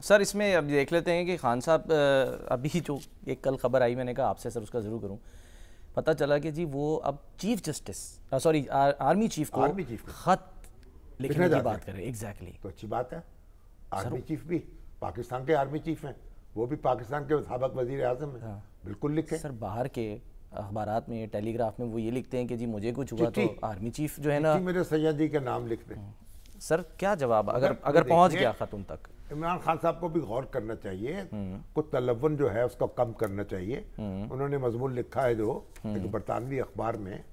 Sir इसमें अब देख लेते हैं कि खान साहब अभी जो एक कल खबर आई, मैंने कहा आपसे सर उसका ज़रूर करूं। पता चला कि जी वो अब chief justice sorry army chief को खत लिखने की बात कर रहे हैं। एग्जैक्टली, तो अच्छी बात है। आर्मी चीफ भी पाकिस्तान के आर्मी चीफ हैं, वो भी पाकिस्तान के साबिक वजीर आजम हैं। बिल्कुल लिखे सर। बाहर के अखबारात में, टेलीग्राफ में वो ये लिखते हैं कि जी मुझे कुछ हुआ तो आर्मी चीफ जो है ना मेरे सैयद जी के नाम लिख दें। सर क्या जवाब अगर पहुंच गया खत उन तक? इमरान खान साहब को भी गौर करना चाहिए, कुछ तलवन जो है उसको कम करना चाहिए। उन्होंने मजमून लिखा है जो एक बरतानवी अखबार में,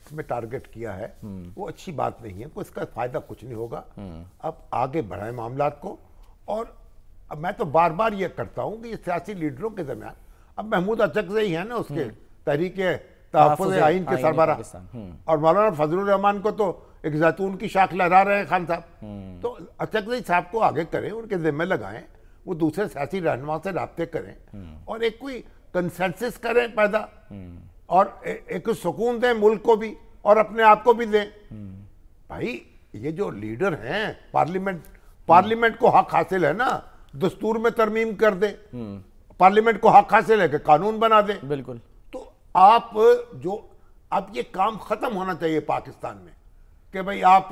उसमें टारगेट किया है, वो अच्छी बात नहीं है, कोई इसका फायदा कुछ नहीं होगा। अब आगे बढ़ाएं मामलात को। और अब मैं तो बार बार ये करता हूँ कि ये सियासी लीडरों के दरमियान, अब महमूद अचकज़ई है ना उसके तहरीके तहफ़्फ़ुज़ आइन के सरबराह, और मौलाना फजलुर रहमान को तो एक जैतून की शाख लहरा रहे हैं खान साहब। तो अचकज़ई साहब को आगे करें, उनके जिम्मे लगाएं, वो दूसरे सियासी रहनुमा से राब्ते करें और एक कोई कंसेंसस करें पैदा, और एक सुकून दें मुल्क को भी और अपने आप को भी दें। भाई ये जो लीडर हैं, पार्लियामेंट को हक हासिल है ना, दस्तूर में तरमीम कर दे, पार्लियामेंट को हक हासिल है कि कानून बना दे। बिल्कुल। तो आप जो अब ये काम खत्म होना चाहिए पाकिस्तान में कि भाई आप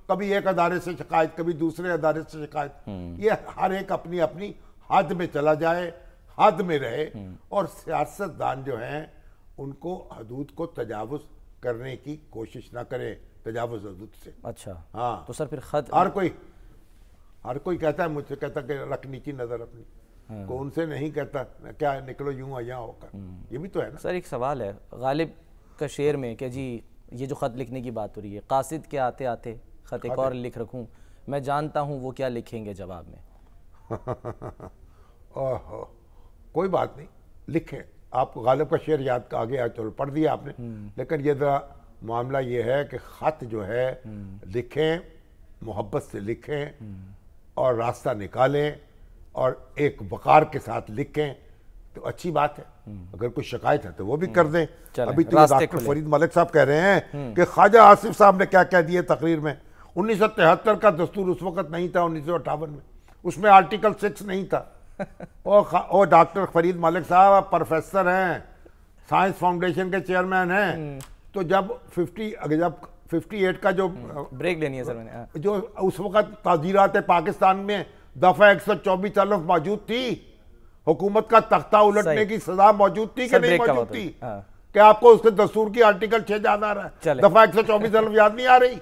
कभी एक अदारे से शिकायत, कभी दूसरे अदारे से शिकायत, ये हर एक अपनी अपनी हद में चला जाए, हद में रहे, और सियासतदान जो हैं उनको हदूद को तजावुज करने की कोशिश ना करें, तजावुज हदूद से। अच्छा, हाँ। तो सर फिर खत हर कोई कहता है, मुझसे कहता कि रख नीची नजर अपनी, कौन से नहीं कहता क्या निकलो यूं यहाँ होकर। ये भी तो है ना सर। एक सवाल है गालिब का शेर में कि जी ये जो खत लिखने की बात हो रही है, कासिद के आते आते खत एक और लिख रखूं, मैं जानता हूं वो क्या लिखेंगे जवाब में। ओहो, कोई बात नहीं, लिखें। आप गालिब का शेर याद आगे आज चलो पढ़ दिया आपने, लेकिन ये जरा मामला ये है कि खत जो है लिखें, मोहब्बत से लिखें और रास्ता निकालें और एक वकार के साथ लिखें तो अच्छी बात है। अगर कोई शिकायत है तो वो भी कर दें। अभी तो डॉक्टर फरीद मलिक साहब कह रहे हैं कि ख्वाजा आसिफ साहब ने क्या कह दिया तकरीर में, 1973 का दस्तूर उस वक्त नहीं था, 1958 में, उसमें आर्टिकल 6 नहीं था। और डॉक्टर फरीद मलिक साहब प्रोफेसर हैं, साइंस फाउंडेशन के चेयरमैन हैं। तो जब 58 का जो ब्रेक लेनी है सर मैंने, जो उस वक्त ताजीरात पाकिस्तान में दफा 124 अलफ मौजूद थी, हुकूमत का तख्ता उलटने की सजा मौजूद थी कि नहीं मौजूद थी? क्या आपको उसके दस्तूर की आर्टिकल 6 याद आ रहा है? दफा 124 अलफ याद नहीं आ रही?